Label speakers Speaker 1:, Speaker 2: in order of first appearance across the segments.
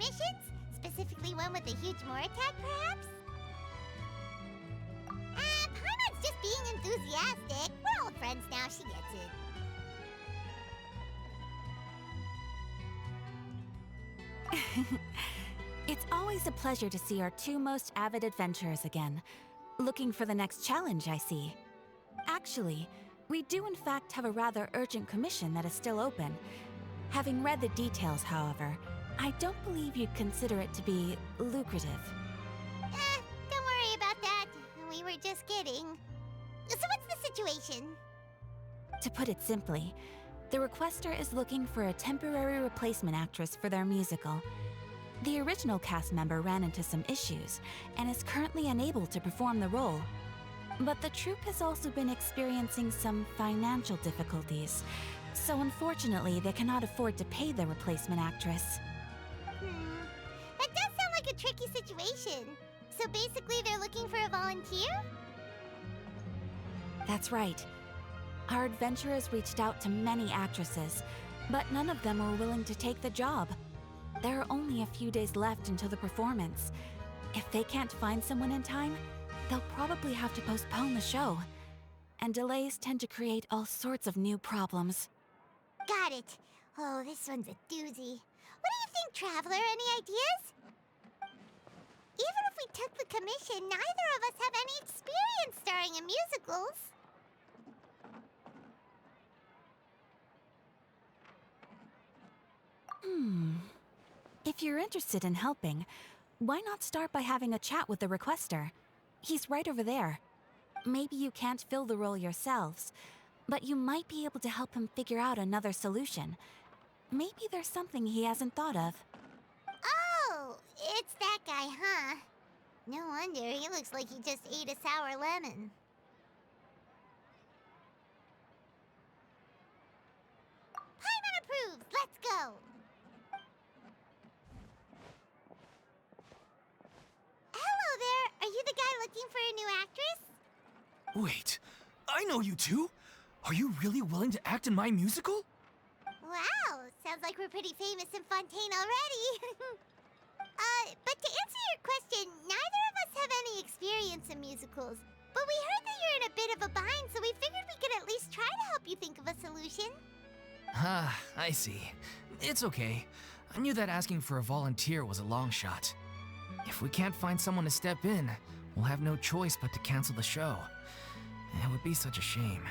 Speaker 1: commissions? Specifically one with a huge more attack, perhaps? Paimon's just being enthusiastic. We're old friends now, she gets it.
Speaker 2: It's always a pleasure to see our two most avid adventurers again. Looking for the next challenge, I see. Actually, we do in fact have a rather urgent commission that is still open. Having read the details, however, I don't believe you'd consider it to be lucrative.
Speaker 1: Don't worry about that. We were just kidding. So what's the situation?
Speaker 2: To put it simply, the requester is looking for a temporary replacement actress for their musical. The original cast member ran into some issues and is currently unable to perform the role. But the troupe has also been experiencing some financial difficulties, so unfortunately they cannot afford to pay the replacement actress.
Speaker 1: That does sound like a tricky situation. So basically they're looking for a volunteer?
Speaker 2: That's right. Our adventurers reached out to many actresses, but none of them were willing to take the job. There are only a few days left until the performance. If they can't find someone in time, they'll probably have to postpone the show. And delays tend to create all sorts of new problems.
Speaker 1: Got it. Oh, this one's a doozy. What do you think, Traveler? Any ideas? Even if we took the commission, neither of us have any experience starring in musicals.
Speaker 2: If you're interested in helping, why not start by having a chat with the requester? He's right over there. Maybe you can't fill the role yourselves, but you might be able to help him figure out another solution. Maybe there's something he hasn't thought of.
Speaker 1: Oh, it's that guy, huh? No wonder, he looks like he just ate a sour lemon. Paimon approves! Let's go! Hello there! Are you the guy looking for a new actress?
Speaker 3: Wait, I know you two! Are you really willing to act in my musical?
Speaker 1: Wow, sounds like we're pretty famous in Fontaine already. But to answer your question, neither of us have any experience in musicals. But we heard that you're in a bit of a bind, so we figured we could at least try to help you think of a solution.
Speaker 3: Ah, I see. It's okay. I knew that asking for a volunteer was a long shot. If we can't find someone to step in, we'll have no choice but to cancel the show. It would be such a shame.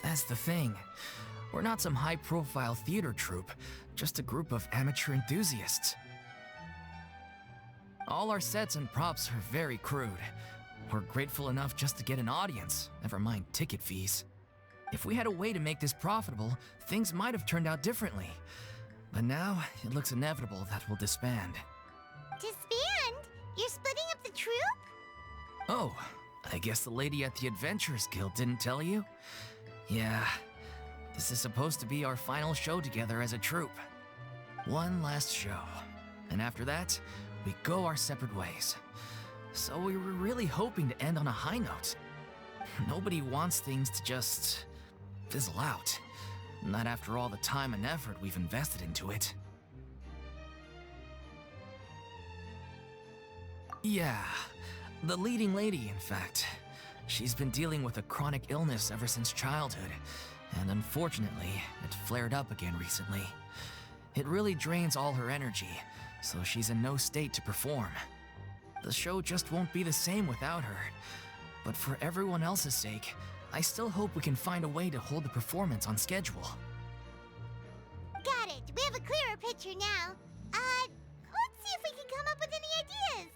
Speaker 3: That's the thing. We're not some high-profile theater troupe, just a group of amateur enthusiasts. All our sets and props are very crude. We're grateful enough just to get an audience, never mind ticket fees. If we had a way to make this profitable, things might have turned out differently. But now, it looks inevitable that we'll disband.
Speaker 1: Disband? You're splitting up the troupe?
Speaker 3: Oh, I guess the lady at the Adventurers Guild didn't tell you? Yeah, this is supposed to be our final show together as a troupe. One last show, and after that, we go our separate ways. So we were really hoping to end on a high note. Nobody wants things to just fizzle out. Not after all the time and effort we've invested into it. Yeah, the leading lady, in fact. She's been dealing with a chronic illness ever since childhood, and unfortunately, it flared up again recently. It really drains all her energy, so she's in no state to perform. The show just won't be the same without her. But for everyone else's sake, I still hope we can find a way to hold the performance on schedule.
Speaker 1: Got it. We have a clearer picture now. Let's see if we can come up with any ideas.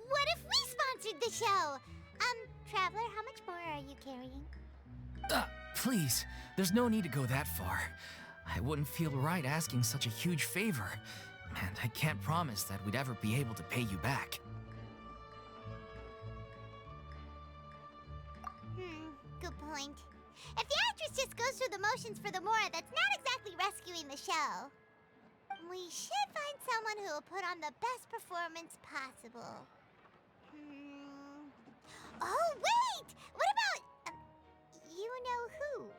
Speaker 1: What if we sponsored the show? Traveler, how much more are you carrying?
Speaker 3: Please, there's no need to go that far. I wouldn't feel right asking such a huge favor, and I can't promise that we'd ever be able to pay you back.
Speaker 1: Good point. If the actress just goes through the motions for the Mora, that's not exactly rescuing the show. We should find someone who will put on the best performance possible. Oh, wait! What about... you know who?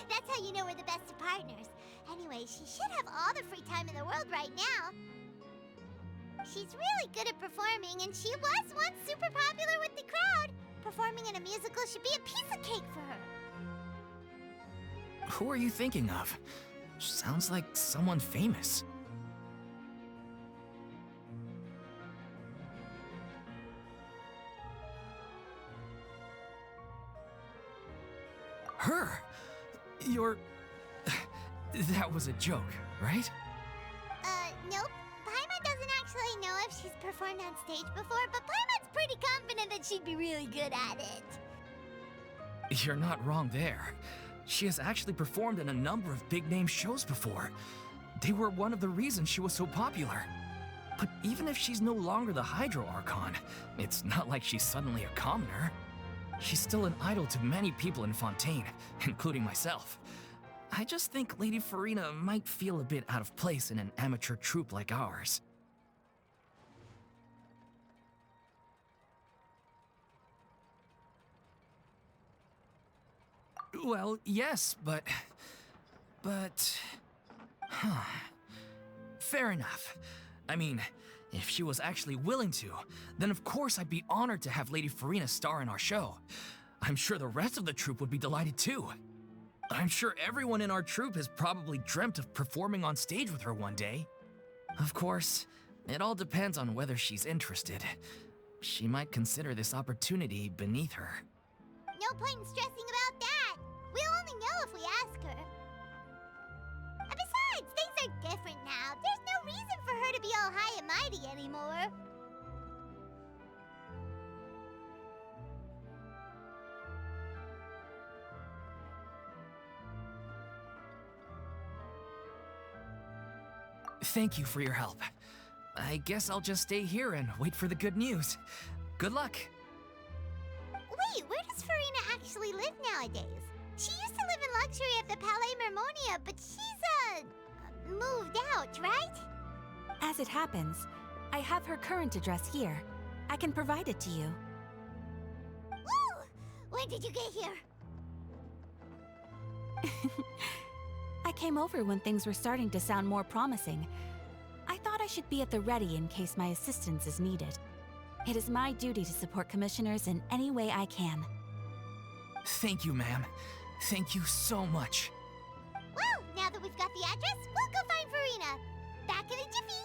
Speaker 1: That's how you know we're the best of partners. Anyway, she should have all the free time in the world right now. She's really good at performing, and she was once super popular with the crowd. Performing in a musical should be a piece of cake for her.
Speaker 3: Who are you thinking of? Sounds like someone famous. Her! You're... That was a joke, right?
Speaker 1: Nope. Paimon doesn't actually know if she's performed on stage before, but Paimon's pretty confident that she'd be really good at it.
Speaker 3: You're not wrong there. She has actually performed in a number of big-name shows before. They were one of the reasons she was so popular. But even if she's no longer the Hydro Archon, it's not like she's suddenly a commoner. She's still an idol to many people in Fontaine, including myself. I just think Lady Farina might feel a bit out of place in an amateur troupe like ours. Well, yes, but... Fair enough. I mean, if she was actually willing to, then of course I'd be honored to have Lady Farina star in our show. I'm sure the rest of the troupe would be delighted too. I'm sure everyone in our troupe has probably dreamt of performing on stage with her one day. Of course, it all depends on whether she's interested. She might consider this opportunity beneath her.
Speaker 1: No point in stressing about that. We'll only know if we ask her. And besides, things are different now. There's no reason for her to be all high and mighty anymore.
Speaker 3: Thank you for your help. I guess I'll just stay here and wait for the good news. Good luck.
Speaker 1: Wait, where does Farina actually live nowadays? She used to live in luxury at the Palais Mermonia, but she's, moved out, right?
Speaker 2: As it happens, I have her current address here. I can provide it to you.
Speaker 1: Woo! When did you get here?
Speaker 2: I came over when things were starting to sound more promising. I thought I should be at the ready in case my assistance is needed. It is my duty to support commissioners in any way I can.
Speaker 3: Thank you, ma'am. Thank you so much.
Speaker 1: Well, now that we've got the address, we'll go find Farina. Back in a jiffy.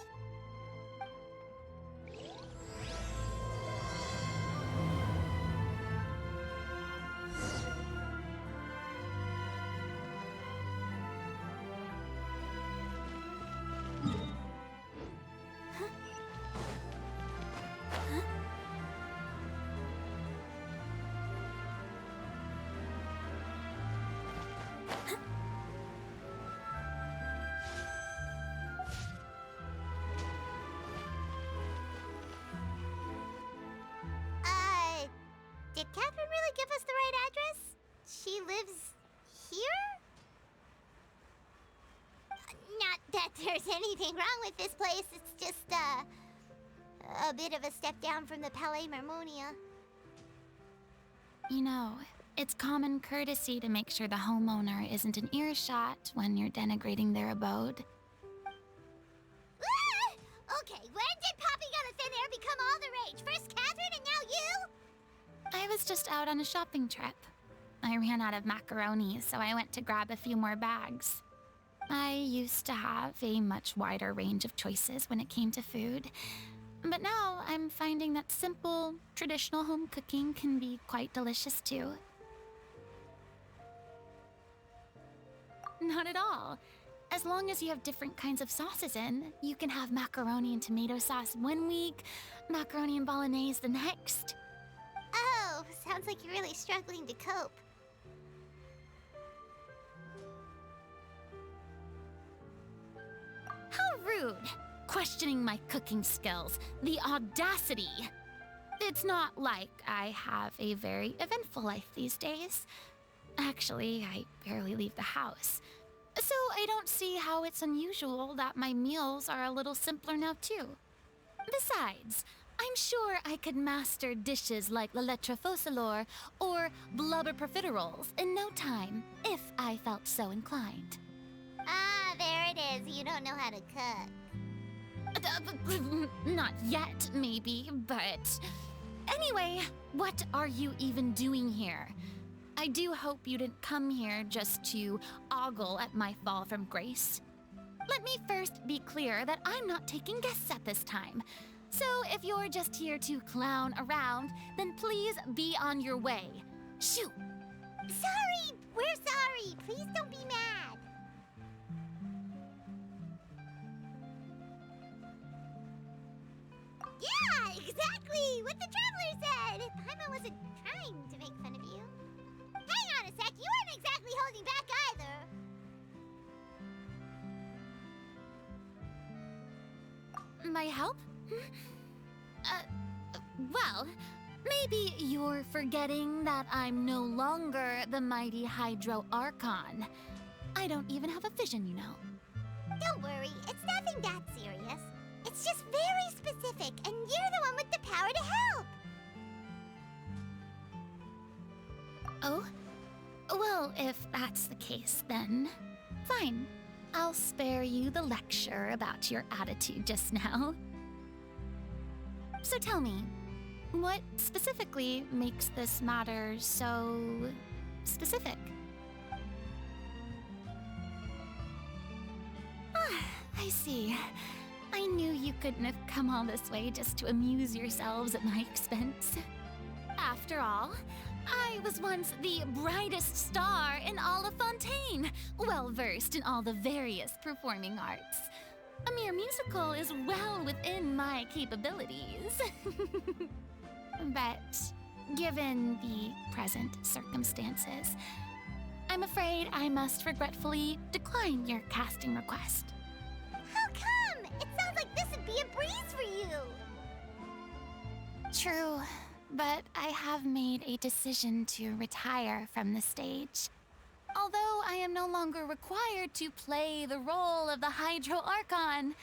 Speaker 1: Did Catherine really give us the right address? She lives here? Not that there's anything wrong with this place, it's just, a bit of a step down from the Palais Mermonia.
Speaker 4: You know, it's common courtesy to make sure the homeowner isn't in earshot when you're denigrating their abode.
Speaker 1: Ah! Okay, when did popping out of thin air become all the rage? First Catherine and now you?
Speaker 4: I was just out on a shopping trip. I ran out of macaroni, so I went to grab a few more bags. I used to have a much wider range of choices when it came to food, but now I'm finding that simple, traditional home cooking can be quite delicious too. Not at all. As long as you have different kinds of sauces in, you can have macaroni and tomato sauce one week, macaroni and bolognese the next.
Speaker 1: Oh, sounds like you're really struggling to cope.
Speaker 4: How rude! Questioning my cooking skills. The audacity! It's not like I have a very eventful life these days. Actually, I barely leave the house. So I don't see how it's unusual that my meals are a little simpler now, too. Besides, I'm sure I could master dishes like la lettre focilor or blubber profiteroles in no time, if I felt so inclined.
Speaker 1: Ah, there it is. You don't know how to cook.
Speaker 4: Not yet, maybe, but... Anyway, what are you even doing here? I do hope you didn't come here just to ogle at my fall from grace. Let me first be clear that I'm not taking guests at this time. So if you're just here to clown around, then please be on your way. Shoot!
Speaker 1: Sorry! We're sorry! Please don't be mad! Yeah, exactly! What the Traveler said! Paimon wasn't trying to make fun of you. Hang on a sec, you weren't exactly holding back either.
Speaker 4: My help? Well, maybe you're forgetting that I'm no longer the mighty Hydro Archon. I don't even have a vision, you know.
Speaker 1: Don't worry, it's nothing that serious. It's just very specific, and you're the one with the power to help.
Speaker 4: Oh? Well, if that's the case, then fine. I'll spare you the lecture about your attitude just now. So tell me, what specifically makes this matter so specific? Ah, I see. I knew you couldn't have come all this way just to amuse yourselves at my expense. After all, I was once the brightest star in all of Fontaine, well-versed in all the various performing arts. A mere musical is well within my capabilities. But given the present circumstances, I'm afraid I must regretfully decline your casting request.
Speaker 1: How come? It sounds like this would be a breeze for you.
Speaker 4: True, but I have made a decision to retire from the stage. Although I am no longer required to play the role of the Hydro Archon,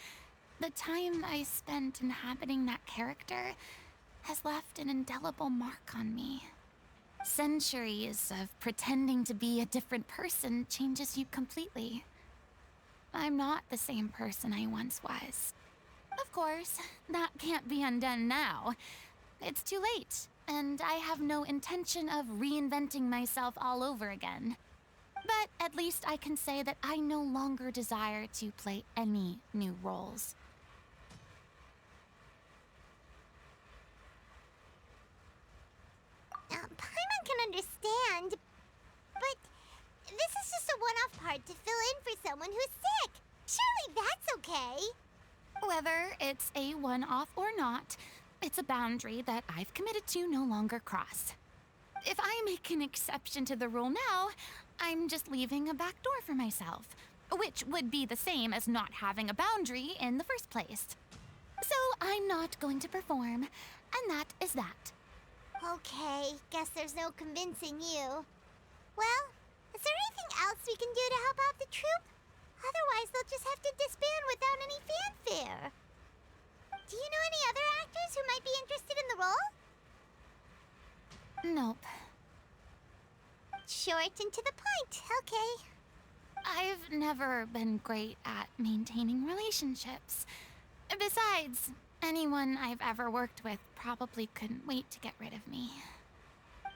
Speaker 4: the time I spent inhabiting that character has left an indelible mark on me. Centuries of pretending to be a different person changes you completely. I'm not the same person I once was. Of course, that can't be undone now. It's too late, and I have no intention of reinventing myself all over again. But at least I can say that I no longer desire to play any new roles.
Speaker 1: Paimon can understand, but this is just a one-off part to fill in for someone who's sick. Surely that's okay.
Speaker 4: Whether it's a one-off or not, it's a boundary that I've committed to no longer cross. If I make an exception to the rule now, I'm just leaving a back door for myself, which would be the same as not having a boundary in the first place. So I'm not going to perform, and that is that.
Speaker 1: Okay, guess there's no convincing you. Well, is there anything else we can do to help out the troupe? Otherwise, they'll just have to disband without any fanfare. Do you know any other actors who might be interested in the role?
Speaker 4: Nope.
Speaker 1: Short and to the point, okay.
Speaker 4: I've never been great at maintaining relationships. Besides, anyone I've ever worked with probably couldn't wait to get rid of me.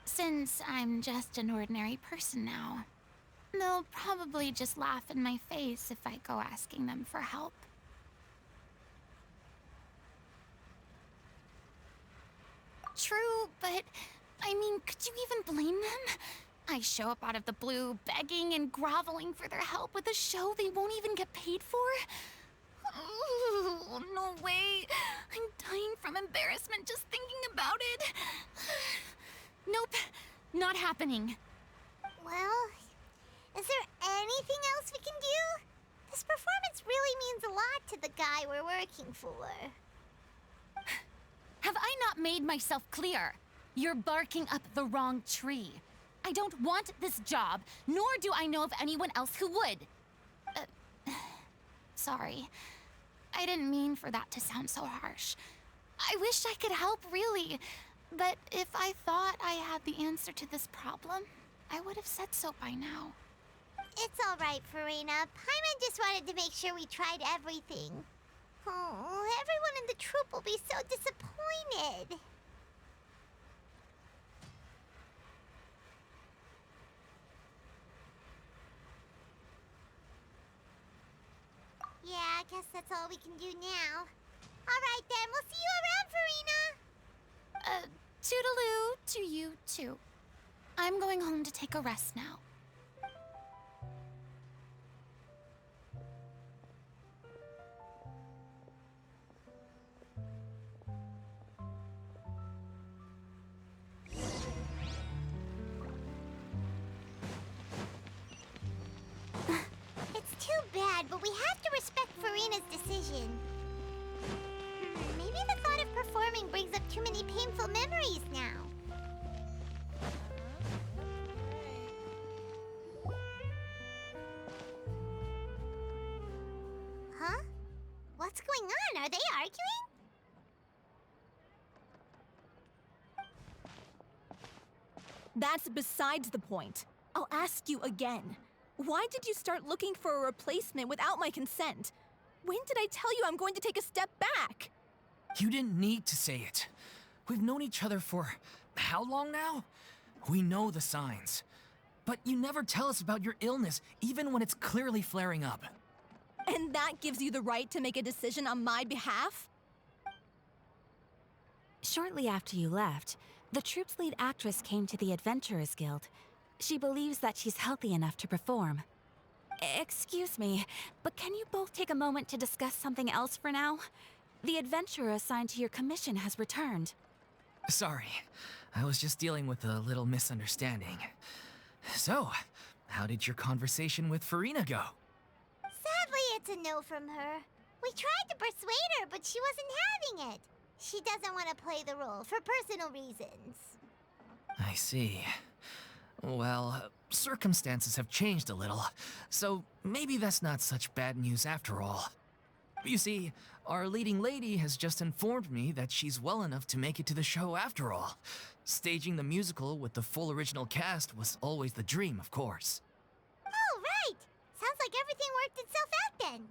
Speaker 4: Since I'm just an ordinary person now, they'll probably just laugh in my face if I go asking them for help. True, but I mean, could you even blame them? I show up out of the blue, begging and groveling for their help with a show they won't even get paid for? Oh, no way. I'm dying from embarrassment just thinking about it. Nope, not happening.
Speaker 1: Well, is there anything else we can do? This performance really means a lot to the guy we're working for.
Speaker 4: Have I not made myself clear? You're barking up the wrong tree. I don't want this job, nor do I know of anyone else who would. Sorry. I didn't mean for that to sound so harsh. I wish I could help, really. But if I thought I had the answer to this problem, I would have said so by now.
Speaker 1: It's all right, Farina. Paimon just wanted to make sure we tried everything. Oh, everyone in the troupe will be so disappointed. Yeah, I guess that's all we can do now. All right, then. We'll see you around, Farina.
Speaker 4: Toodaloo to you, too. I'm going home to take a rest now.
Speaker 1: It's too bad, but we have to respect Farina's decision. Maybe the thought of performing brings up too many painful memories now. Huh? What's going on? Are they arguing?
Speaker 5: That's besides the point. I'll ask you again. Why did you start looking for a replacement without my consent? When did I tell you I'm going to take a step back?
Speaker 3: You didn't need to say it. We've known each other for how long now? We know the signs. But you never tell us about your illness, even when it's clearly flaring up.
Speaker 5: And that gives you the right to make a decision on my behalf?
Speaker 2: Shortly after you left, the troupe's lead actress came to the Adventurers Guild. She believes that she's healthy enough to perform. Excuse me, but can you both take a moment to discuss something else for now? The adventurer assigned to your commission has returned.
Speaker 3: Sorry, I was just dealing with a little misunderstanding. So, how did your conversation with Farina go?
Speaker 1: Sadly, it's a no from her. We tried to persuade her, but she wasn't having it. She doesn't want to play the role for personal reasons.
Speaker 3: I see. Well, circumstances have changed a little, so maybe that's not such bad news after all. You see, our leading lady has just informed me that she's well enough to make it to the show after all. Staging the musical with the full original cast was always the dream, of course.
Speaker 1: Oh, right! Sounds like everything worked itself out then.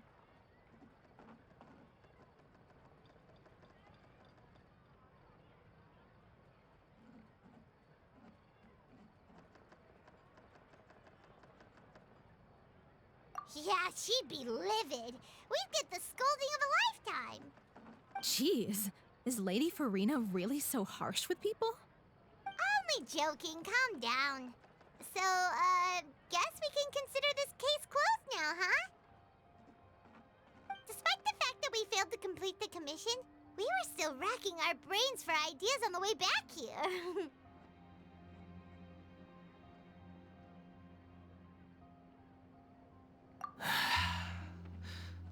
Speaker 1: Yeah, she'd be livid. We'd get the scolding of a lifetime.
Speaker 5: Jeez, is Lady Farina really so harsh with people?
Speaker 1: Only joking, calm down. So, guess we can consider this case closed now, huh? Despite the fact that we failed to complete the commission, we were still racking our brains for ideas on the way back here.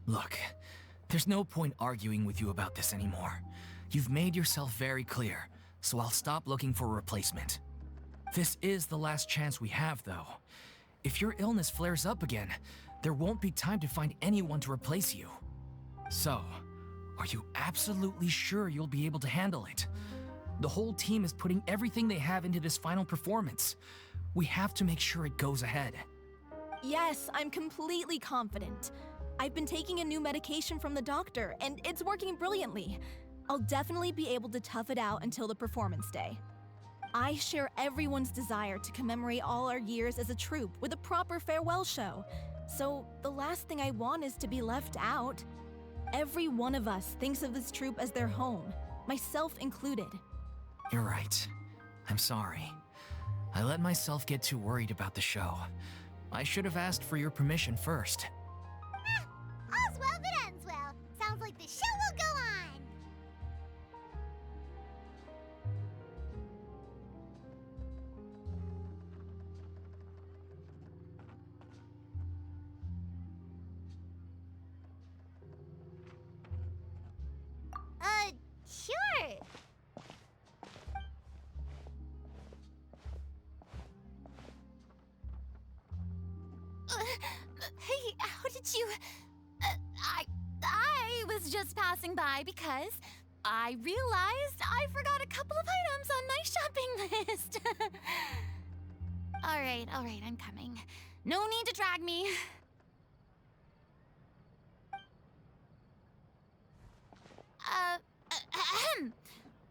Speaker 3: Look, there's no point arguing with you about this anymore. You've made yourself very clear, so I'll stop looking for a replacement. This is the last chance we have, though. If your illness flares up again, there won't be time to find anyone to replace you. So, are you absolutely sure you'll be able to handle it? The whole team is putting everything they have into this final performance. We have to make sure it goes ahead.
Speaker 5: Yes, I'm completely confident. I've been taking a new medication from the doctor, and it's working brilliantly. I'll definitely be able to tough it out until the performance day. I share everyone's desire to commemorate all our years as a troupe with a proper farewell show. So the last thing I want is to be left out. Every one of us thinks of this troupe as their home, myself included.
Speaker 3: You're right. I'm sorry. I let myself get too worried about the show. I should have asked for your permission first.
Speaker 1: All's well that ends well. Sounds like the show will go on. Sure.
Speaker 4: Hey, how did you... was just passing by because I realized I forgot a couple of items on my shopping list. All right, I'm coming. No need to drag me.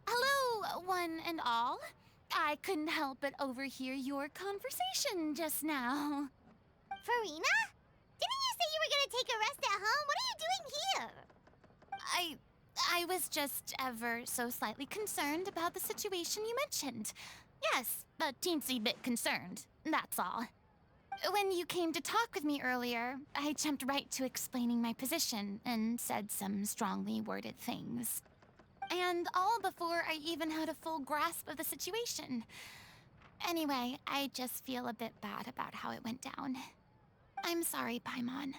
Speaker 4: Hello, one and all. I couldn't help but overhear your conversation just now.
Speaker 1: Farina? Didn't you say you were gonna take a rest at home? What are you doing here?
Speaker 4: I was just ever so slightly concerned about the situation you mentioned. Yes, a teensy bit concerned, that's all. When you came to talk with me earlier, I jumped right to explaining my position and said some strongly worded things. And all before I even had a full grasp of the situation. Anyway, I just feel a bit bad about how it went down. I'm sorry, Paimon.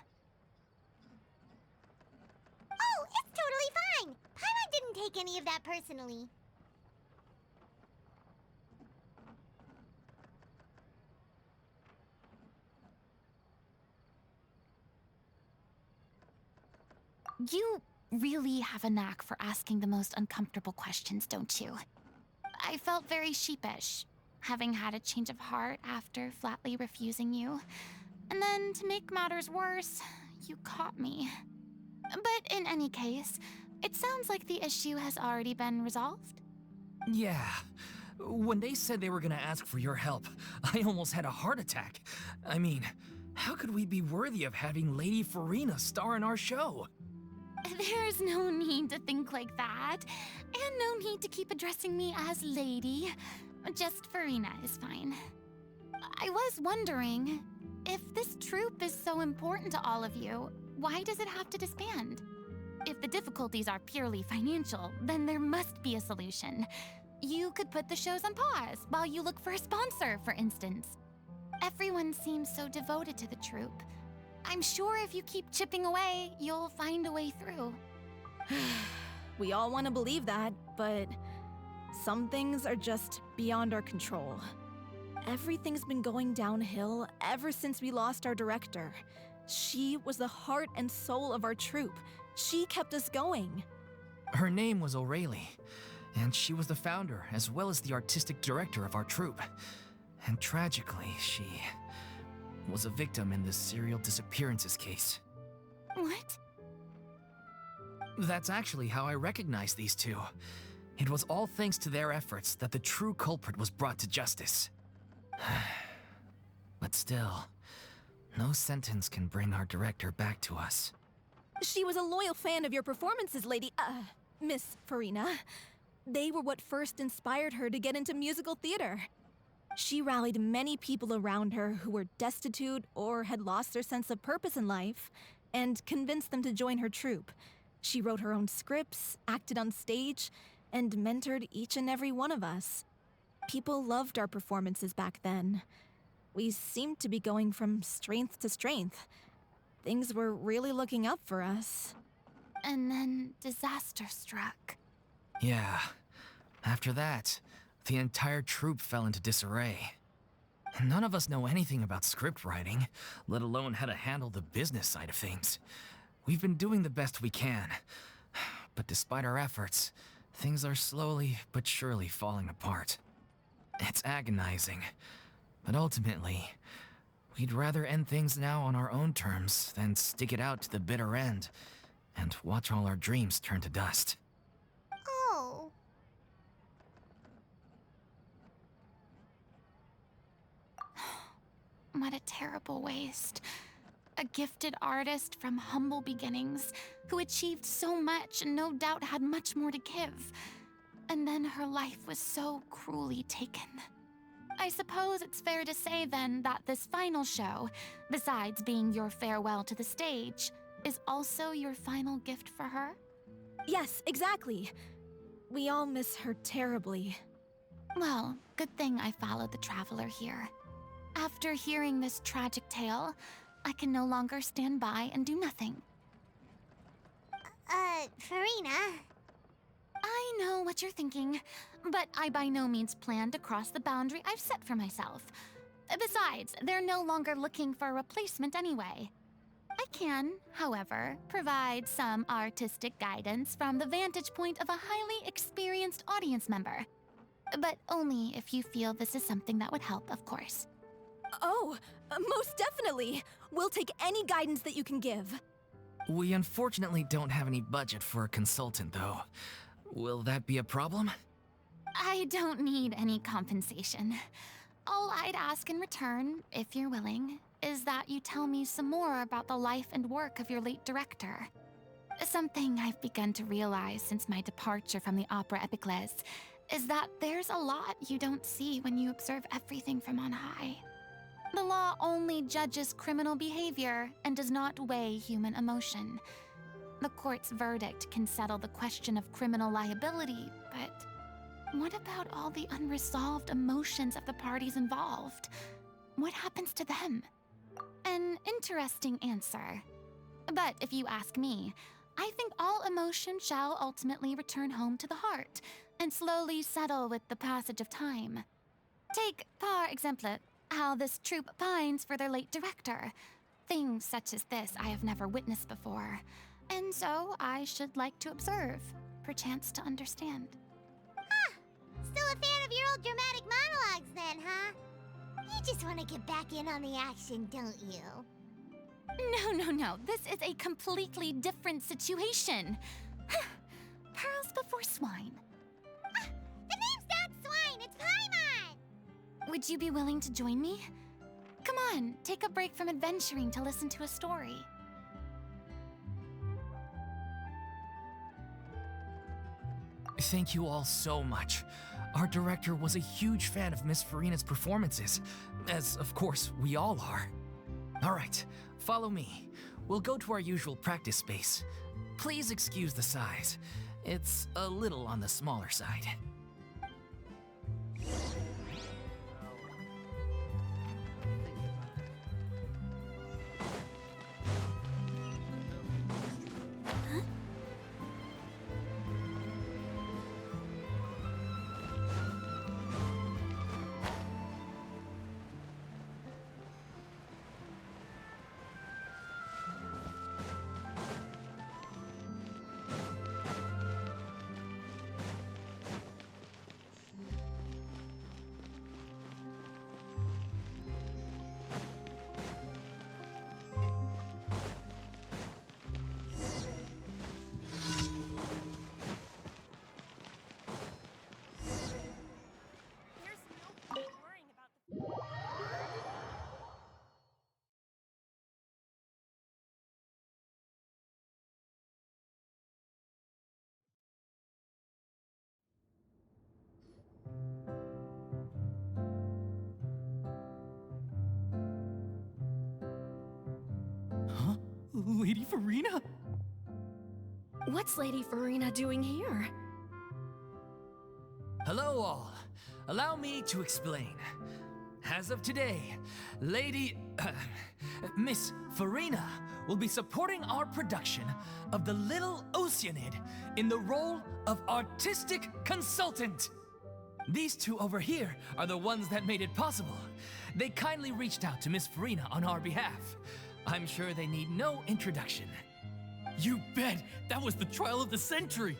Speaker 1: Oh, it's totally fine. Paimon didn't take any of that personally.
Speaker 4: You really have a knack for asking the most uncomfortable questions, don't you? I felt very sheepish, having had a change of heart after flatly refusing you. And then, to make matters worse, you caught me. But in any case, it sounds like the issue has already been resolved.
Speaker 3: Yeah. When they said they were gonna ask for your help, I almost had a heart attack. I mean, how could we be worthy of having Lady Farina star in our show?
Speaker 4: There's no need to think like that, and no need to keep addressing me as lady. Just Farina is fine. I was wondering, if this troupe is so important to all of you, why does it have to disband? If the difficulties are purely financial, then there must be a solution. You could put the shows on pause while you look for a sponsor, for instance. Everyone seems so devoted to the troupe. I'm sure if you keep chipping away, you'll find a way through.
Speaker 5: We all want to believe that, but some things are just beyond our control. Everything's been going downhill ever since we lost our director. She was the heart and soul of our troupe. She kept us going.
Speaker 3: Her name was O'Reilly, and she was the founder as well as the artistic director of our troupe. And tragically, she was a victim in this serial disappearances case.
Speaker 4: What?
Speaker 3: That's actually how I recognized these two. It was all thanks to their efforts that the true culprit was brought to justice. But still, no sentence can bring our director back to us.
Speaker 5: She was a loyal fan of your performances, Miss Farina. They were what first inspired her to get into musical theater. She rallied many people around her who were destitute or had lost their sense of purpose in life, and convinced them to join her troupe. She wrote her own scripts, acted on stage, and mentored each and every one of us. People loved our performances back then. We seemed to be going from strength to strength. Things were really looking up for us.
Speaker 4: And then disaster struck.
Speaker 3: Yeah. After that, the entire troupe fell into disarray. None of us know anything about script writing, let alone how to handle the business side of things. We've been doing the best we can. But despite our efforts, things are slowly but surely falling apart. It's agonizing. But ultimately, we'd rather end things now on our own terms than stick it out to the bitter end and watch all our dreams turn to dust.
Speaker 1: Oh.
Speaker 4: What a terrible waste. A gifted artist from humble beginnings who achieved so much and no doubt had much more to give. And then her life was so cruelly taken. I suppose it's fair to say then that this final show, besides being your farewell to the stage, is also your final gift for her?
Speaker 5: Yes, exactly. We all miss her terribly.
Speaker 4: Well, good thing I followed the traveler here. After hearing this tragic tale, I can no longer stand by and do nothing.
Speaker 1: Farina.
Speaker 4: I know what you're thinking, but I by no means plan to cross the boundary I've set for myself. Besides, they're no longer looking for a replacement anyway. I can, however, provide some artistic guidance from the vantage point of a highly experienced audience member. But only if you feel this is something that would help, of course.
Speaker 5: Oh, most definitely. We'll take any guidance that you can give.
Speaker 3: We unfortunately don't have any budget for a consultant, though. Will that be a problem?
Speaker 4: I don't need any compensation. All I'd ask in return, if you're willing, is that you tell me some more about the life and work of your late director. Something I've begun to realize since my departure from the Opera Epiclese is that there's a lot you don't see when you observe everything from on high. The law only judges criminal behavior and does not weigh human emotion. The court's verdict can settle the question of criminal liability, but what about all the unresolved emotions of the parties involved? What happens to them? An interesting answer. But if you ask me, I think all emotion shall ultimately return home to the heart and slowly settle with the passage of time. Take, par exemple, how this troupe pines for their late director. Things such as this I have never witnessed before, and so I should like to observe, perchance to understand.
Speaker 1: Still a fan of your old dramatic monologues then, huh? You just want to get back in on the action, don't you?
Speaker 4: No. This is a completely different situation. Pearls before swine.
Speaker 1: The name's not Swine, it's Paimon!
Speaker 4: Would you be willing to join me? Come on, take a break from adventuring to listen to a story.
Speaker 3: Thank you all so much. Our director was a huge fan of Miss Farina's performances, as of course we all are. All right, follow me. We'll go to our usual practice space. Please excuse the size. It's a little on the smaller side. Huh? Lady Farina?
Speaker 5: What's Lady Farina doing here?
Speaker 3: Hello all. Allow me to explain. As of today, Miss Farina will be supporting our production of The Little Oceanid in the role of artistic consultant. These two over here are the ones that made it possible. They kindly reached out to Miss Farina on our behalf. I'm sure they need no introduction. You bet! That was the trial of the century!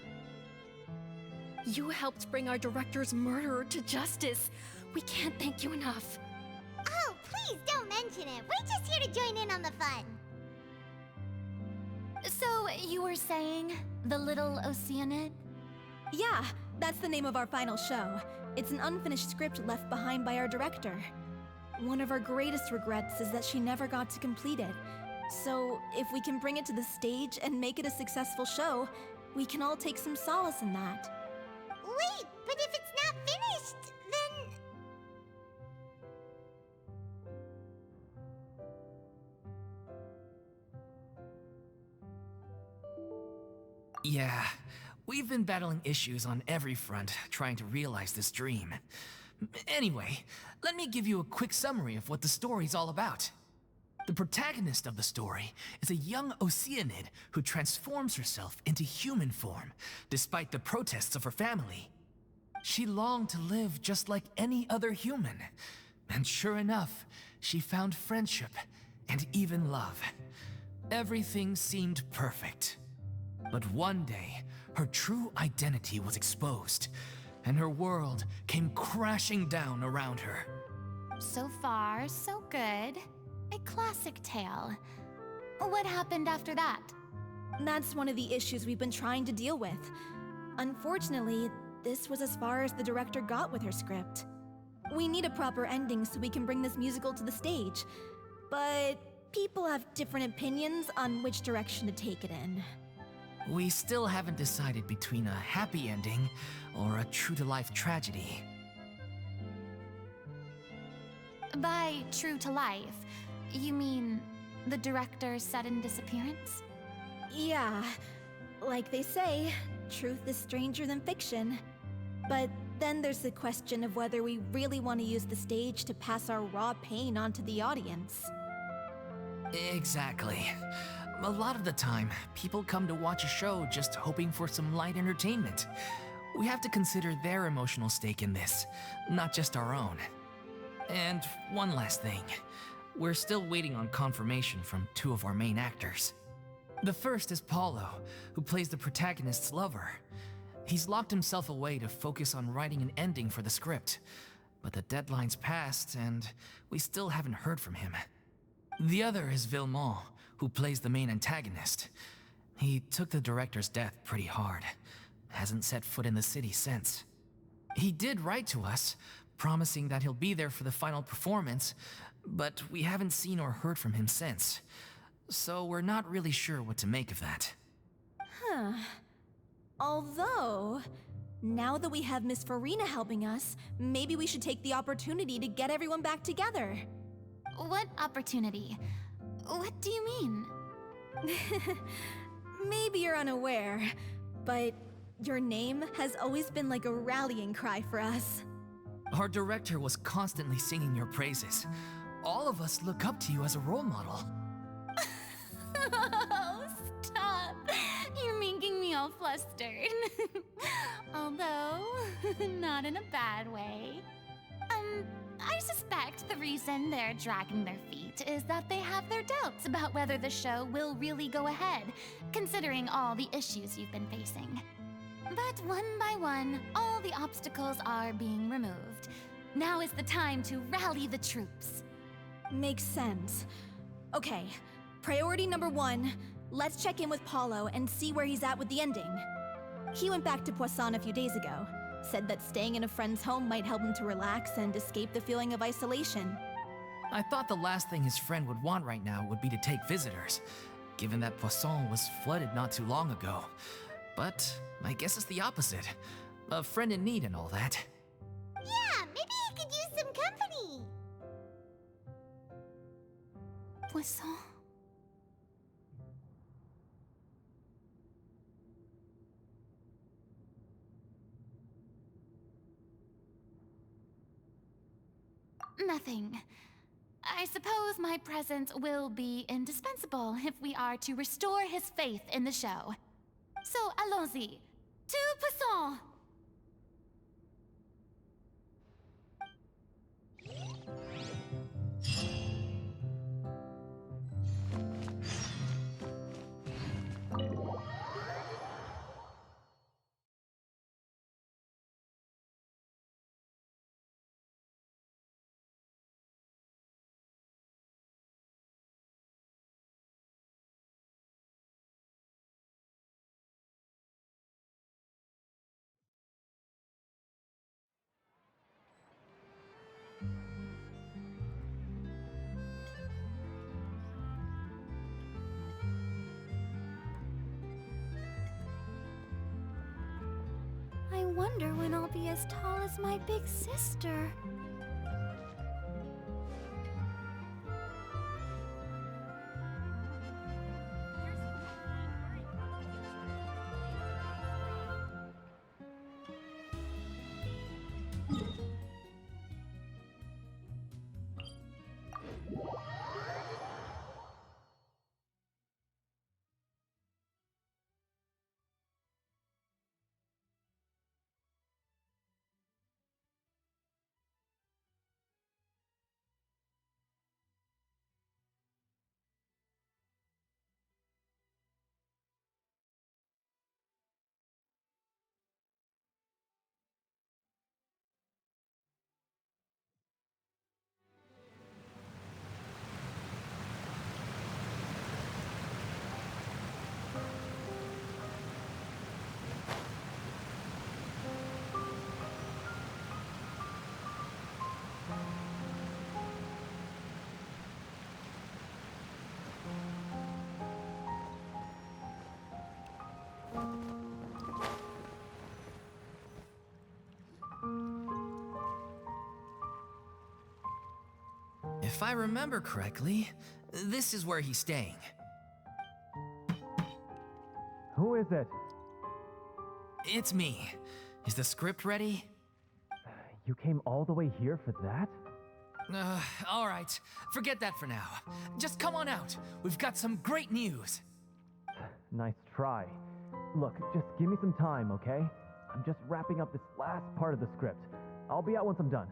Speaker 6: You helped bring our director's murderer to justice. We can't thank you enough.
Speaker 1: Oh, please don't mention it. We're just here to join in on the fun.
Speaker 4: So, you were saying The Little Oceanid?
Speaker 5: Yeah, that's the name of our final show. It's an unfinished script left behind by our director. One of our greatest regrets is that she never got to complete it. So, if we can bring it to the stage and make it a successful show, we can all take some solace in that.
Speaker 1: Wait, but if it's not finished, then...
Speaker 3: Yeah, we've been battling issues on every front trying to realize this dream. Anyway, let me give you a quick summary of what the story's all about. The protagonist of the story is a young Oceanid who transforms herself into human form, despite the protests of her family. She longed to live just like any other human, and sure enough, she found friendship and even love. Everything seemed perfect. But one day, her true identity was exposed, and her world came crashing down around her.
Speaker 4: So far, so good. A classic tale. What happened after that?
Speaker 5: That's one of the issues we've been trying to deal with. Unfortunately, this was as far as the director got with her script. We need a proper ending so we can bring this musical to the stage. But people have different opinions on which direction to take it in.
Speaker 3: We still haven't decided between a happy ending or a true-to-life tragedy.
Speaker 4: By true to life, you mean the director's sudden disappearance?
Speaker 5: Yeah, like they say, truth is stranger than fiction. But then there's the question of whether we really want to use the stage to pass our raw pain onto the audience.
Speaker 3: Exactly. A lot of the time, people come to watch a show just hoping for some light entertainment. We have to consider their emotional stake in this, not just our own. And one last thing. We're still waiting on confirmation from two of our main actors. The first is Paulo, who plays the protagonist's lover. He's locked himself away to focus on writing an ending for the script, but the deadline's passed and we still haven't heard from him. The other is Villemont, who plays the main antagonist. He took the director's death pretty hard. Hasn't set foot in the city since. He did write to us, promising that he'll be there for the final performance, but we haven't seen or heard from him since. So we're not really sure what to make of that.
Speaker 5: Huh. Although, now that we have Miss Farina helping us, maybe we should take the opportunity to get everyone back together.
Speaker 4: What opportunity? What do you mean?
Speaker 5: Maybe you're unaware, but your name has always been like a rallying cry for us.
Speaker 3: Our director was constantly singing your praises. All of us look up to you as a role model.
Speaker 4: Oh, stop! You're making me all flustered. Although, not in a bad way. I suspect the reason they're dragging their feet is that they have their doubts about whether the show will really go ahead, considering all the issues you've been facing. But one by one, all the obstacles are being removed. Now is the time to rally the troops.
Speaker 5: Makes sense. Okay, priority number 1, let's check in with Paulo and see where he's at with the ending. He went back to Poisson a few days ago. Said that staying in a friend's home might help him to relax and escape the feeling of isolation.
Speaker 3: I thought the last thing his friend would want right now would be to take visitors, given that Poisson was flooded not too long ago. But I guess it's the opposite. A friend in need and all that.
Speaker 1: Yeah, maybe he could use some company.
Speaker 4: Poisson? Nothing. I suppose my presence will be indispensable if we are to restore his faith in the show. So, allons-y. To Poisson! I wonder when I'll be as tall as my big sister.
Speaker 3: If I remember correctly, this is where he's staying.
Speaker 7: Who is it?
Speaker 3: It's me. Is the script ready?
Speaker 7: You came all the way here for that?
Speaker 3: All right. Forget that for now. Just come on out. We've got some great news.
Speaker 7: Nice try. Look, just give me some time, okay? I'm just wrapping up this last part of the script. I'll be out once I'm done.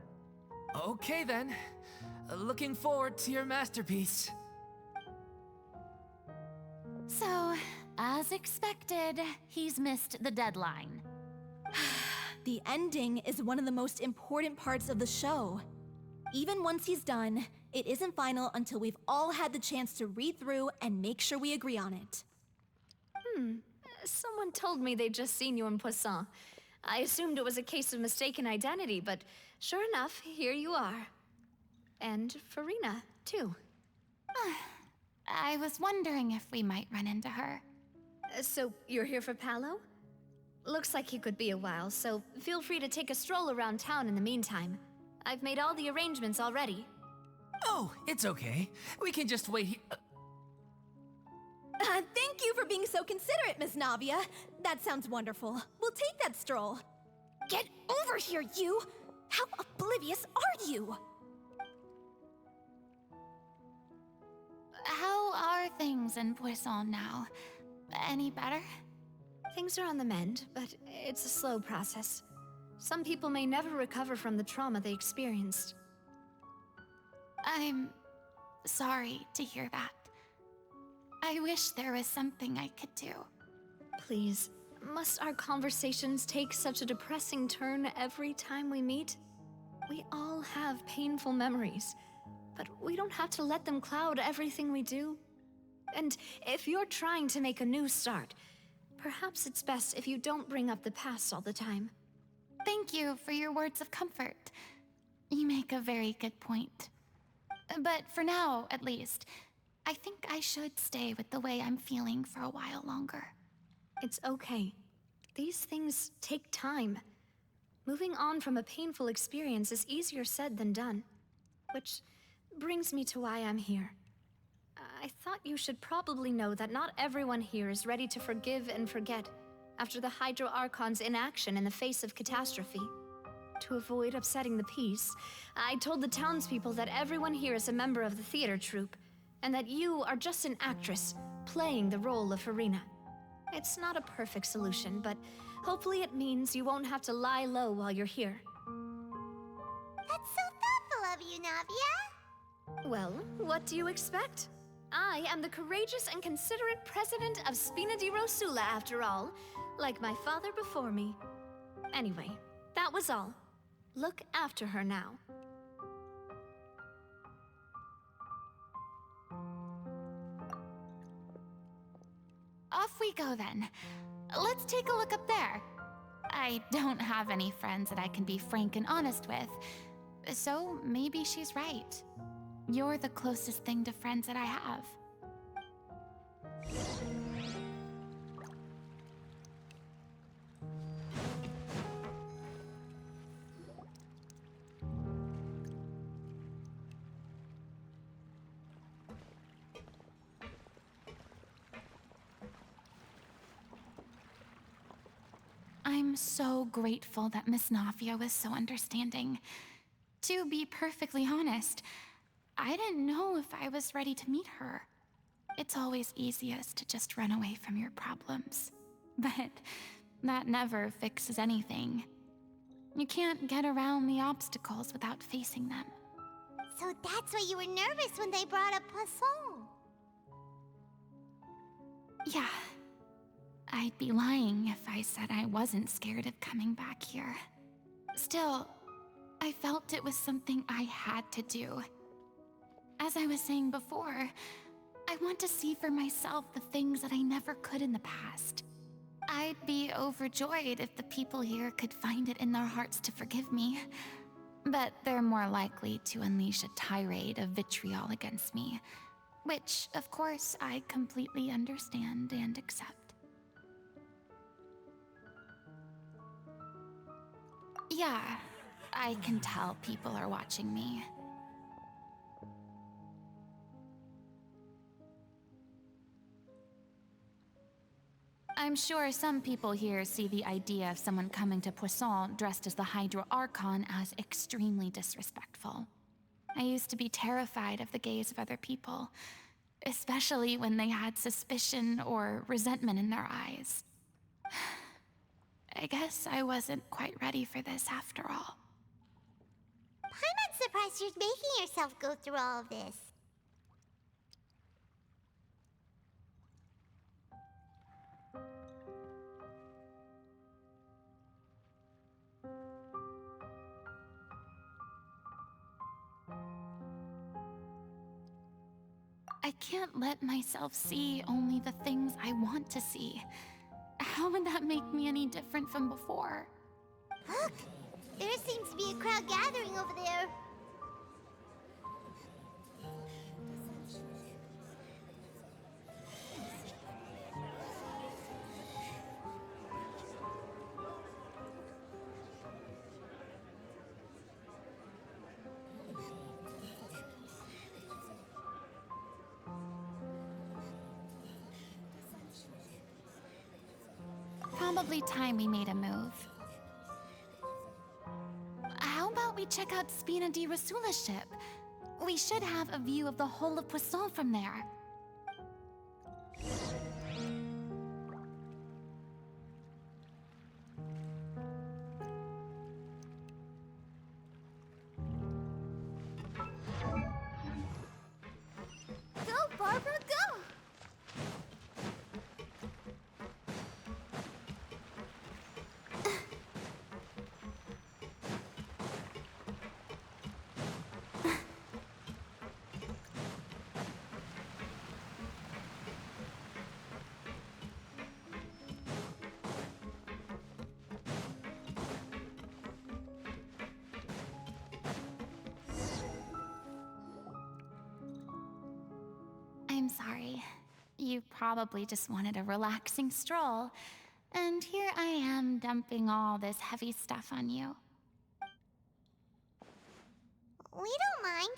Speaker 3: Okay then. Looking forward to your masterpiece.
Speaker 2: So, as expected, he's missed the deadline.
Speaker 5: The ending is one of the most important parts of the show. Even once he's done, it isn't final until we've all had the chance to read through and make sure we agree on it.
Speaker 6: Someone told me they'd just seen you in Poisson. I assumed it was a case of mistaken identity, but sure enough, here you are. And Farina, too.
Speaker 4: I was wondering if we might run into her.
Speaker 6: So, you're here for Paolo? Looks like he could be a while, so feel free to take a stroll around town in the meantime. I've made all the arrangements already.
Speaker 3: Oh, it's okay. We can just wait here.
Speaker 5: Thank you for being so considerate, Miss Navia. That sounds wonderful. We'll take that stroll. Get over here, you! How oblivious are you?
Speaker 4: How are things in Poisson now? Any better?
Speaker 6: Things are on the mend, but it's a slow process. Some people may never recover from the trauma they experienced.
Speaker 4: I'm sorry to hear that. I wish there was something I could do.
Speaker 6: Please, must our conversations take such a depressing turn every time we meet? We all have painful memories, but we don't have to let them cloud everything we do. And if you're trying to make a new start, perhaps it's best if you don't bring up the past all the time.
Speaker 4: Thank you for your words of comfort. You make a very good point. But for now, at least, I think I should stay with the way I'm feeling for a while longer.
Speaker 6: It's okay. These things take time. Moving on from a painful experience is easier said than done. Which brings me to why I'm here. I thought you should probably know that not everyone here is ready to forgive and forget after the Hydro Archon's inaction in the face of catastrophe. To avoid upsetting the peace, I told the townspeople that everyone here is a member of the theater troupe, and that you are just an actress playing the role of Farina. It's not a perfect solution, but hopefully it means you won't have to lie low while you're here.
Speaker 1: That's so thoughtful of you, Navia.
Speaker 6: Well, what do you expect? I am the courageous and considerate president of Spina di Rosula, after all, like my father before me. Anyway, that was all. Look after her now.
Speaker 4: Off we go then. Let's take a look up there. I don't have any friends that I can be frank and honest with, so maybe she's right. You're the closest thing to friends that I have. I'm so grateful that Miss Navia was so understanding. To be perfectly honest, I didn't know if I was ready to meet her. It's always easiest to just run away from your problems. But that never fixes anything. You can't get around the obstacles without facing them.
Speaker 1: So that's why you were nervous when they brought up Poisson.
Speaker 4: Yeah. I'd be lying if I said I wasn't scared of coming back here. Still, I felt it was something I had to do. As I was saying before, I want to see for myself the things that I never could in the past. I'd be overjoyed if the people here could find it in their hearts to forgive me. But they're more likely to unleash a tirade of vitriol against me, which, of course, I completely understand and accept. Yeah, I can tell people are watching me. I'm sure some people here see the idea of someone coming to Poisson dressed as the Hydro Archon as extremely disrespectful. I used to be terrified of the gaze of other people, especially when they had suspicion or resentment in their eyes. I guess I wasn't quite ready for this after all.
Speaker 1: I'm not surprised you're making yourself go through all of this.
Speaker 4: I can't let myself see only the things I want to see. How would that make me any different from before?
Speaker 1: Look! There seems to be a crowd gathering over there.
Speaker 4: Probably time we made a move. How about we check out Spina di Rasula's ship? We should have a view of the whole of Poisson from there.
Speaker 1: Go, Barbara, go!
Speaker 4: I'm sorry. You probably just wanted a relaxing stroll, and here I am dumping all this heavy stuff on you.
Speaker 1: We don't mind.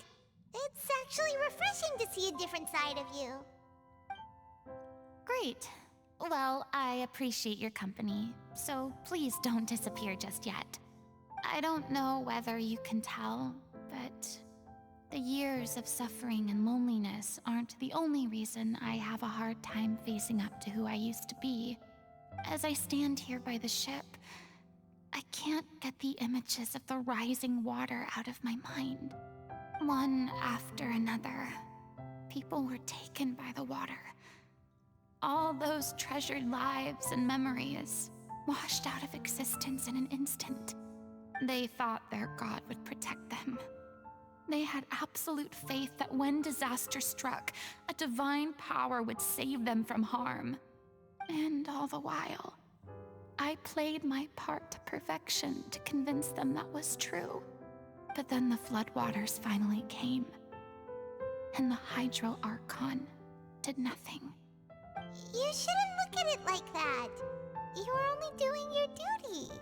Speaker 1: It's actually refreshing to see a different side of you.
Speaker 4: Great. Well, I appreciate your company, so please don't disappear just yet. I don't know whether you can tell, but the years of suffering and loneliness aren't the only reason I have a hard time facing up to who I used to be. As I stand here by the ship, I can't get the images of the rising water out of my mind. One after another, people were taken by the water. All those treasured lives and memories washed out of existence in an instant. They thought their god would protect them. They had absolute faith that when disaster struck, a divine power would save them from harm. And all the while, I played my part to perfection to convince them that was true. But then the floodwaters finally came, and the Hydro Archon did nothing.
Speaker 1: You shouldn't look at it like that. You were only doing your duty.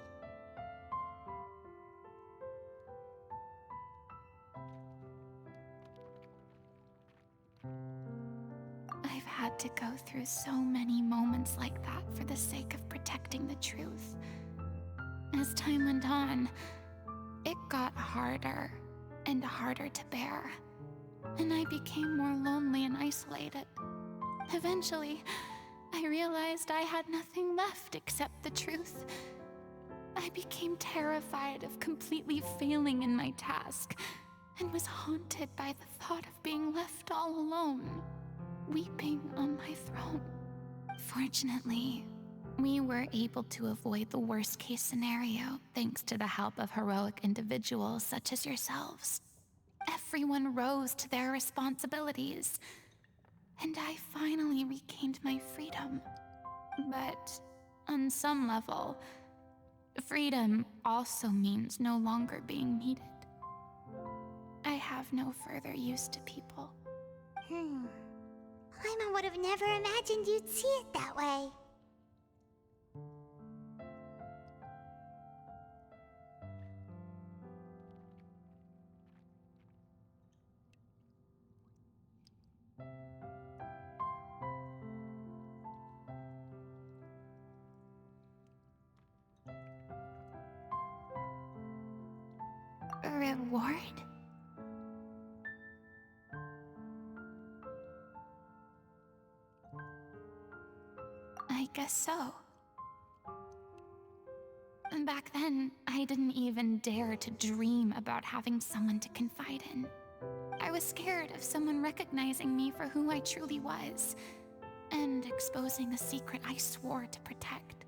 Speaker 4: I've had to go through so many moments like that for the sake of protecting the truth. As time went on, it got harder and harder to bear, and I became more lonely and isolated. Eventually, I realized I had nothing left except the truth. I became terrified of completely failing in my task, and was haunted by the thought of being left all alone, weeping on my throne. Fortunately, we were able to avoid the worst-case scenario thanks to the help of heroic individuals such as yourselves. Everyone rose to their responsibilities, and I finally regained my freedom. But on some level, freedom also means no longer being needed. I have no further use to people.
Speaker 1: Paimon would have never imagined you'd see it that way.
Speaker 4: reward? I guess so. Back then, I didn't even dare to dream about having someone to confide in. I was scared of someone recognizing me for who I truly was, and exposing a secret I swore to protect.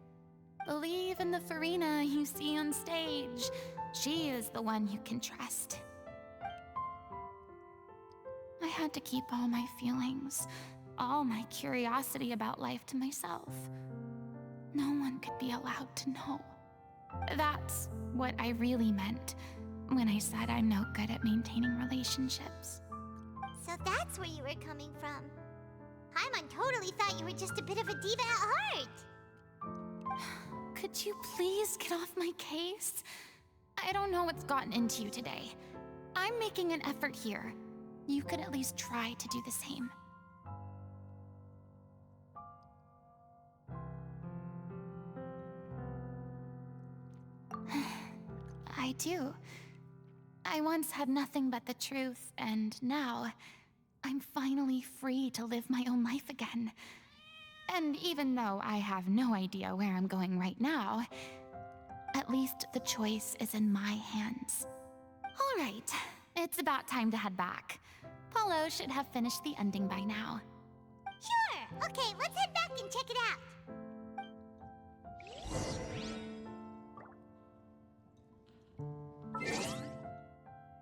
Speaker 4: Believe in the Farina you see on stage. She is the one you can trust. I had to keep all my feelings, all my curiosity about life to myself. No one could be allowed to know. That's what I really meant when I said I'm no good at maintaining relationships.
Speaker 1: So that's where you were coming from. Paimon totally thought you were just a bit of a diva at heart.
Speaker 4: Could you please get off my case? I don't know what's gotten into you today. I'm making an effort here. You could at least try to do the same. I do. I once had nothing but the truth, and now I'm finally free to live my own life again. And even though I have no idea where I'm going right now, at least the choice is in my hands. All right, it's about time to head back. Paulo should have finished the ending by now.
Speaker 1: Sure! Okay, let's head back and check it out.